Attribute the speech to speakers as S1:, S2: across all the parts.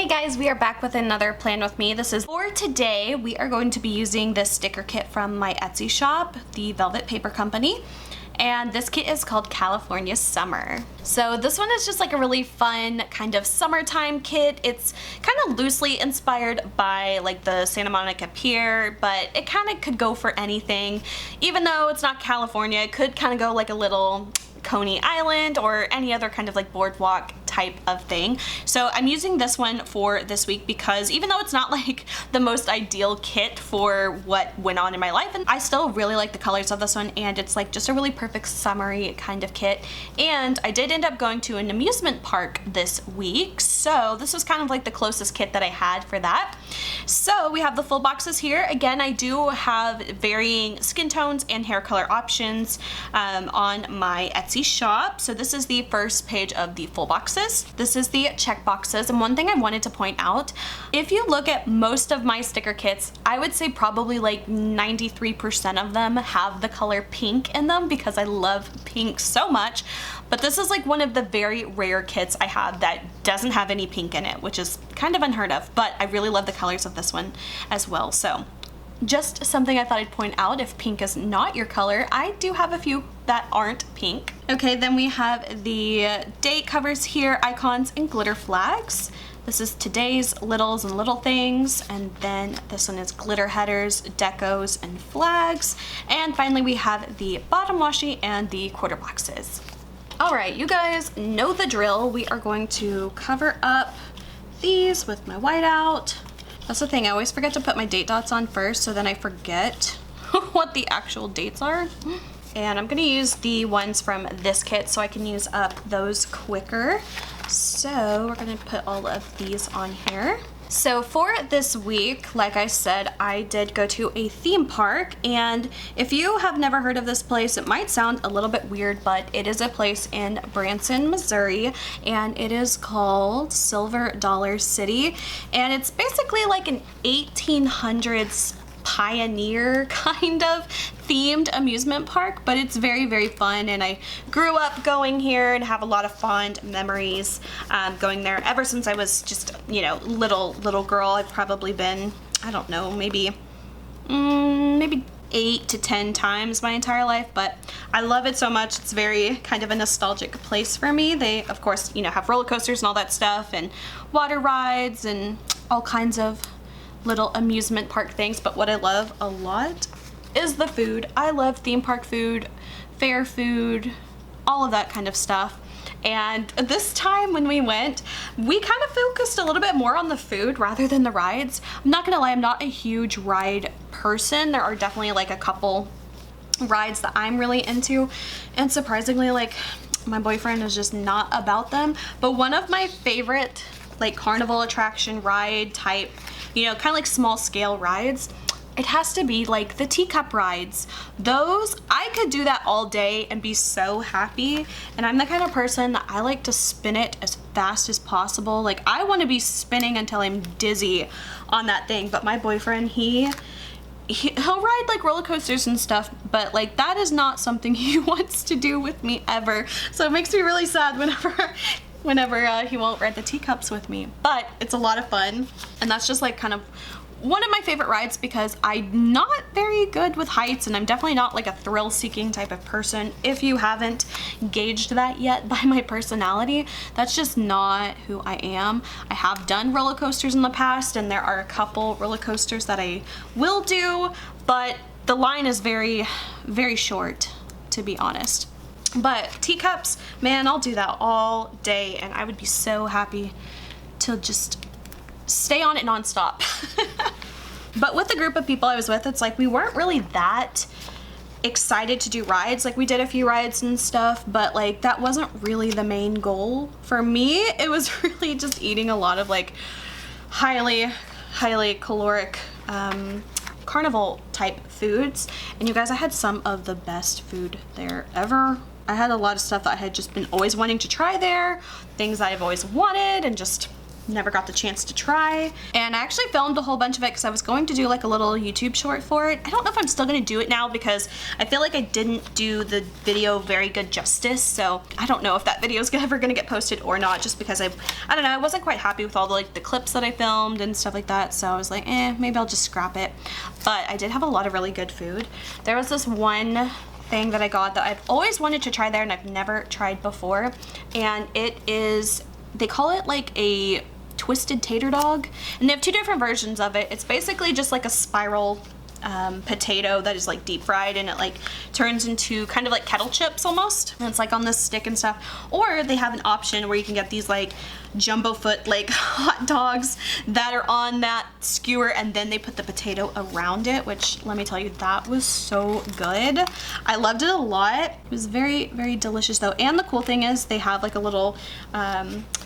S1: Guys, we are back with another plan with me. This is for today. We are going to be using this sticker kit from my Etsy shop, the Velvet Paper Company. And this kit is called California Summer. So this one is just like a really fun kind of summertime kit. It's kind of loosely inspired by like the Santa Monica Pier, but it kind of could go for anything. Even though it's not California, it could kind of go like a little Coney Island or any other kind of like boardwalk type of thing. So I'm using this one for this week because even though it's not like the most ideal kit for what went on in my life, and I still really like the colors of this one, and it's like just a really perfect summery kind of kit. And I did end up going to an amusement park this week, so this was kind of like the closest kit that I had for that. So we have the full boxes here. Again, I do have varying skin tones and hair color options on my Etsy shop. So this is the first page of the full boxes. This is the check boxes, and one thing I wanted to point out, if you look at most of my sticker kits, I would say probably like 93% of them have the color pink in them because I love pink so much. But this is like one of the very rare kits I have that doesn't have any pink in it, which is kind of unheard of, but I really love the colors of this one as well. So just something I thought I'd point out. If pink is not your color, I do have a few that aren't pink. Okay, then we have the date covers here, icons, and glitter flags. This is today's littles and little things, and then this one is glitter headers, decos, and flags. And finally we have the bottom washi and the quarter boxes. Alright, you guys know the drill. We are going to cover up these with my whiteout. That's the thing, I always forget to put my date dots on first, so then I forget what the actual dates are. And I'm gonna use the ones from this kit so I can use up those quicker. So we're gonna put all of these on here. So for this week, like I said, I did go to a theme park, and if you have never heard of this place, it might sound a little bit weird, but it is a place in Branson, Missouri, and it is called Silver Dollar City, and it's basically like an 1800s pioneer kind of themed amusement park, but it's very, very fun, and I grew up going here and have a lot of fond memories going there ever since I was just, you know, little girl. I've probably been, I don't know, maybe 8 to 10 times my entire life, but I love it so much. It's very kind of a nostalgic place for me. They, of course, you know, have roller coasters and all that stuff, and water rides and all kinds of little amusement park things, but what I love a lot is the food. I love theme park food, fair food, all of that kind of stuff. And this time when we went, we kind of focused a little bit more on the food rather than the rides. I'm not gonna lie, I'm not a huge ride person. There are definitely like a couple rides that I'm really into, and surprisingly, like, my boyfriend is just not about them. But one of my favorite like carnival attraction ride type, you know, kind of like small scale rides, it has to be like the teacup rides. Those, I could do that all day and be so happy. And I'm the kind of person that I like to spin it as fast as possible. Like, I want to be spinning until I'm dizzy on that thing. But my boyfriend, he'll ride like roller coasters and stuff, but like that is not something he wants to do with me ever. So it makes me really sad whenever he won't ride the teacups with me. But it's a lot of fun, and that's just like kind of one of my favorite rides because I'm not very good with heights, and I'm definitely not like a thrill-seeking type of person. If you haven't gauged that yet by my personality, that's just not who I am. I have done roller coasters in the past, and there are a couple roller coasters that I will do, but the line is very, very short, to be honest. But teacups, man, I'll do that all day, and I would be so happy to just stay on it nonstop. But with the group of people I was with, it's like we weren't really that excited to do rides. Like, we did a few rides and stuff, but like that wasn't really the main goal for me. It was really just eating a lot of like highly caloric carnival type foods. And you guys, I had some of the best food there ever. I had a lot of stuff that I had just been always wanting to try there, things I've always wanted, and just never got the chance to try. And I actually filmed a whole bunch of it because I was going to do like a little YouTube short for it. I don't know if I'm still gonna do it now because I feel like I didn't do the video very good justice. So I don't know if that video is ever gonna get posted or not, just because I don't know, I wasn't quite happy with all the like the clips that I filmed and stuff like that. So I was like, maybe I'll just scrap it. But I did have a lot of really good food. There was this one thing that I got that I've always wanted to try there and I've never tried before, and it is, they call it like a twisted tater dog, and they have two different versions of it. It's basically just like a spiral potato that is like deep fried, and it like turns into kind of like kettle chips almost, and it's like on this stick and stuff. Or they have an option where you can get these like jumbo foot like hot dogs that are on that skewer, and then they put the potato around it, which let me tell you, that was so good. I loved it a lot. It was very, very delicious though. And the cool thing is they have like a little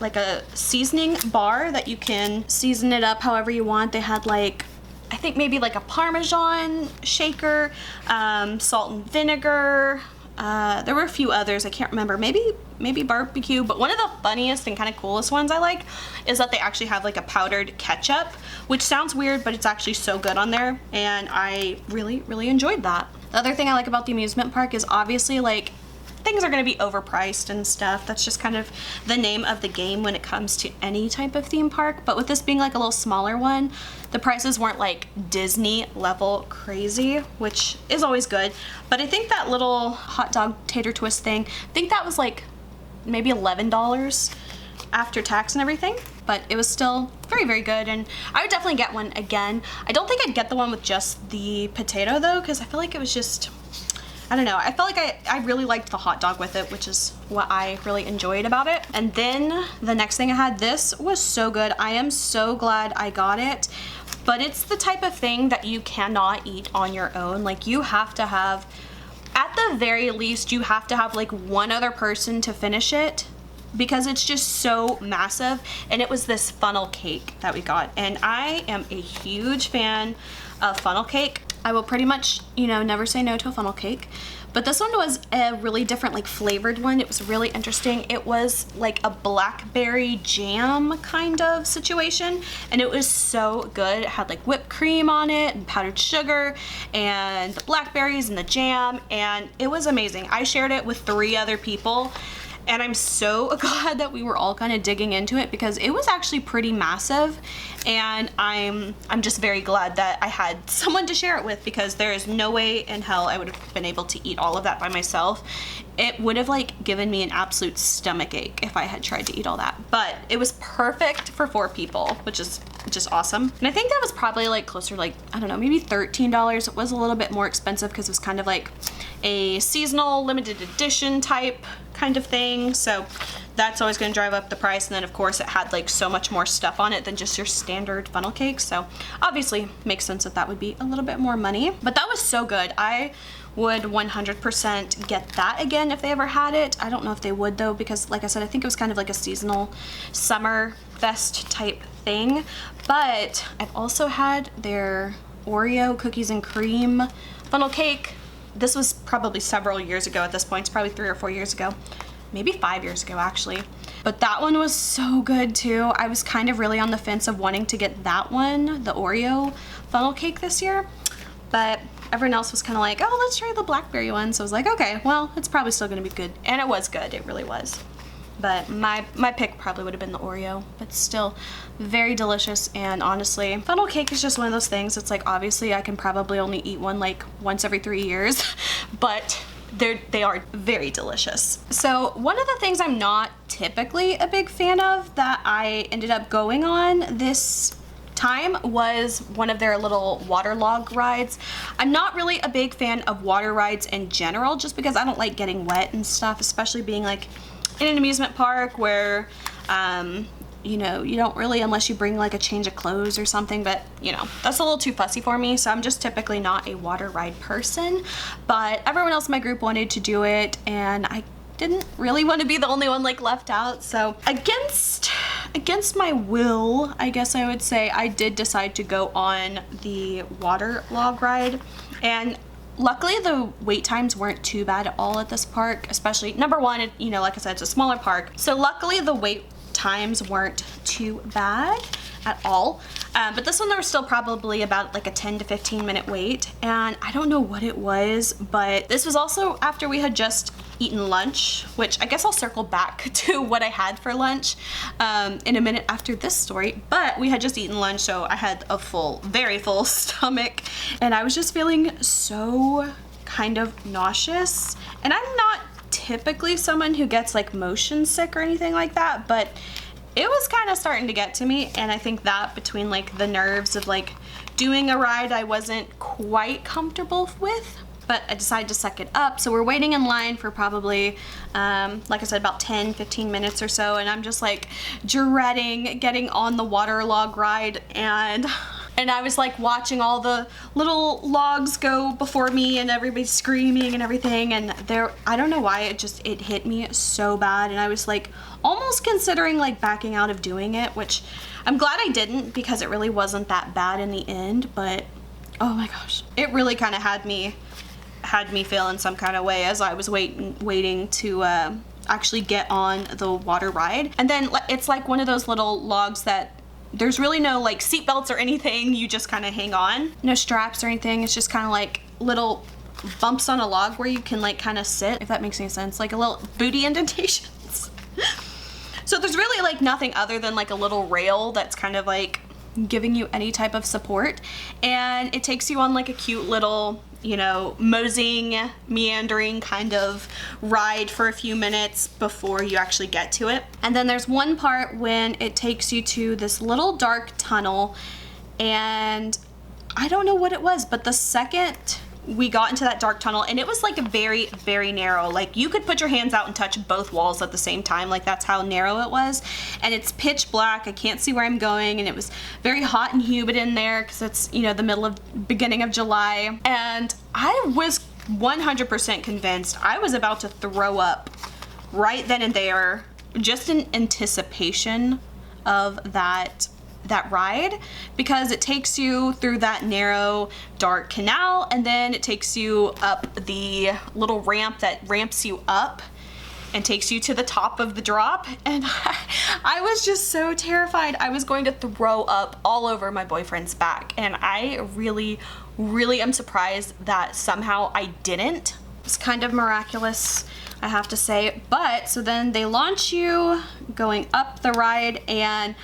S1: like a seasoning bar that you can season it up however you want. They had like, I think maybe like a Parmesan shaker, salt and vinegar. There were a few others, I can't remember, maybe barbecue, but one of the funniest and kind of coolest ones I like is that they actually have like a powdered ketchup, which sounds weird, but it's actually so good on there, and I really, really enjoyed that. The other thing I like about the amusement park is obviously like things are going to be overpriced and stuff. That's just kind of the name of the game when it comes to any type of theme park. But with this being like a little smaller one, the prices weren't like Disney level crazy, which is always good. But I think that little hot dog tater twist thing, I think that was like maybe $11 after tax and everything. But it was still very, very good, and I would definitely get one again. I don't think I'd get the one with just the potato though, because I feel like it was just, I don't know, I felt like I really liked the hot dog with it, which is what I really enjoyed about it. And then the next thing I had, this was so good. I am so glad I got it, but it's the type of thing that you cannot eat on your own. Like, you have to have, at the very least, you have to have like one other person to finish it, because it's just so massive. And it was this funnel cake that we got, and I am a huge fan of funnel cake. I will pretty much, you know, never say no to a funnel cake. But this one was a really different, like, flavored one. It was really interesting. It was like a blackberry jam kind of situation, and it was so good. It had like whipped cream on it and powdered sugar and the blackberries and the jam, and it was amazing. I shared it with 3 other people, and I'm so glad that we were all kind of digging into it, because it was actually pretty massive, and I'm just very glad that I had someone to share it with, because there is no way in hell I would have been able to eat all of that by myself. It would have like given me an absolute stomach ache if I had tried to eat all that. But it was perfect for 4 people, which is just awesome. And I think that was probably like closer to like, I don't know, maybe $13. It was a little bit more expensive because it was kind of like a seasonal limited edition type kind of thing, so that's always going to drive up the price. And then of course it had like so much more stuff on it than just your standard funnel cake, so obviously makes sense that that would be a little bit more money. But that was so good. I would 100% get that again if they ever had it. I don't know if they would though, because like I said, I think it was kind of like a seasonal summer fest type thing. But I've also had their Oreo cookies and cream funnel cake. This was probably several years ago at this point. It's probably 3 or 4 years ago, maybe 5 years ago actually. But that one was so good too. I was kind of really on the fence of wanting to get that one, the Oreo funnel cake this year, but everyone else was kind of like, oh, let's try the blackberry one. So I was like, okay, well, it's probably still gonna be good. And it was good, it really was. But my pick probably would have been the Oreo, but still very delicious. And honestly, funnel cake is just one of those things. It's like, obviously I can probably only eat one like once every 3 years, but they are very delicious. So one of the things I'm not typically a big fan of that I ended up going on this time was one of their little waterlog rides. I'm not really a big fan of water rides in general, just because I don't like getting wet and stuff, especially being like in an amusement park where you know, you don't really, unless you bring like a change of clothes or something, but you know, that's a little too fussy for me, so I'm just typically not a water ride person. But everyone else in my group wanted to do it, and I didn't really want to be the only one like left out, so against my will, I guess I would say, I did decide to go on the water log ride. And luckily the wait times weren't too bad at all at this park, especially number one, you know, like I said, it's a smaller park, so luckily the wait times weren't too bad at all. But this one there was still probably about like a 10 to 15 minute wait, and I don't know what it was, but this was also after we had just eaten lunch, which I guess I'll circle back to what I had for lunch in a minute after this story. But we had just eaten lunch, so I had a full, very full stomach, and I was just feeling so kind of nauseous. And I'm not typically someone who gets like motion sick or anything like that, but it was kind of starting to get to me. And I think that between like the nerves of like doing a ride I wasn't quite comfortable with, but I decided to suck it up. So we're waiting in line for probably, like I said, about 10, 15 minutes or so. And I'm just like dreading getting on the water log ride. And I was like watching all the little logs go before me and everybody screaming and everything. And I don't know why, it hit me so bad. And I was like almost considering like backing out of doing it, which I'm glad I didn't, because it really wasn't that bad in the end. But oh my gosh, it really kind of had me feeling some kind of way as I was waiting to actually get on the water ride. And then it's like one of those little logs that there's really no like seat belts or anything. You just kind of hang on. No straps or anything. It's just kind of like little bumps on a log where you can like kind of sit, if that makes any sense. Like a little booty indentations. So there's really like nothing other than like a little rail that's kind of like giving you any type of support. And it takes you on like a cute little, you know, moseying, meandering kind of ride for a few minutes before you actually get to it. And then there's one part when it takes you to this little dark tunnel, and I don't know what it was, but the second we got into that dark tunnel, and it was like a very, very narrow, like you could put your hands out and touch both walls at the same time, like that's how narrow it was. And it's pitch black, I can't see where I'm going, and it was very hot and humid in there because it's, you know, the beginning of July. And I was 100% convinced I was about to throw up right then and there, just in anticipation of that ride, because it takes you through that narrow dark canal, and then it takes you up the little ramp that ramps you up and takes you to the top of the drop. And I was just so terrified I was going to throw up all over my boyfriend's back, and I really am surprised that somehow I didn't. It's kind of miraculous, I have to say. But so then they launch you going up the ride, and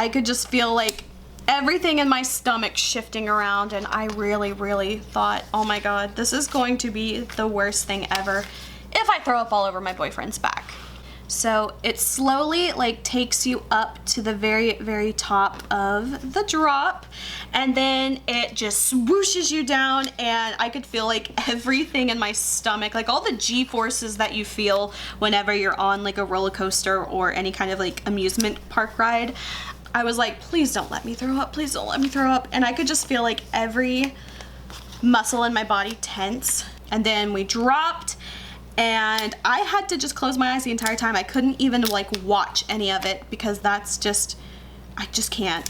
S1: I could just feel like everything in my stomach shifting around, and I really thought, oh my god, this is going to be the worst thing ever if I throw up all over my boyfriend's back. So it slowly like takes you up to the very top of the drop, and then it just swooshes you down, and I could feel like everything in my stomach, like all the G-forces that you feel whenever you're on like a roller coaster or any kind of like amusement park ride. I was like, please don't let me throw up, please don't let me throw up. And I could just feel like every muscle in my body tense. And then we dropped, and I had to just close my eyes the entire time. I couldn't even like watch any of it, because that's just, I just can't.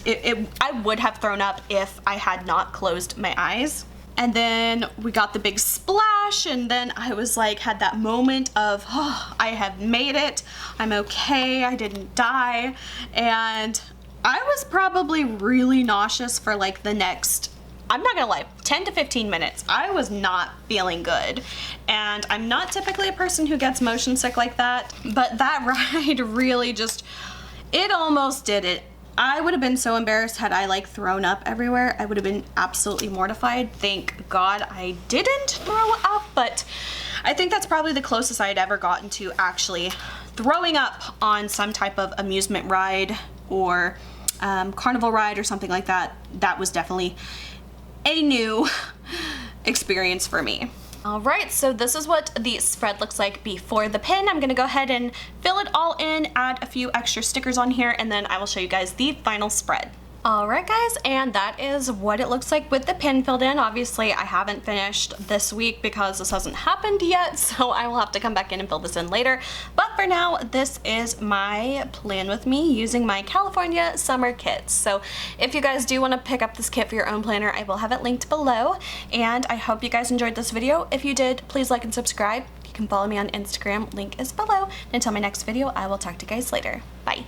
S1: I would have thrown up if I had not closed my eyes. And then we got the big splash, and then I was like, had that moment of, oh, I have made it, I'm okay, I didn't die. And I was probably really nauseous for like the next, I'm not gonna lie, 10 to 15 minutes. I was not feeling good. And I'm not typically a person who gets motion sick like that, but that ride really just, it almost did it. I would have been so embarrassed had I like thrown up everywhere. I would have been absolutely mortified. Thank God I didn't throw up, but I think that's probably the closest I had ever gotten to actually throwing up on some type of amusement ride or carnival ride or something like that. That was definitely a new experience for me. All right, so this is what the spread looks like before the pin. I'm gonna go ahead and fill it all in, add a few extra stickers on here, and then I will show you guys the final spread. All right guys, and that is what it looks like with the pin filled in. Obviously I haven't finished this week because this hasn't happened yet, so I will have to come back in and fill this in later. But for now, this is my plan with me using my California summer kits. So if you guys do want to pick up this kit for your own planner, I will have it linked below. And I hope you guys enjoyed this video. If you did, please like and subscribe. You can follow me on Instagram. Link is below. Until my next video, I will talk to you guys later. Bye.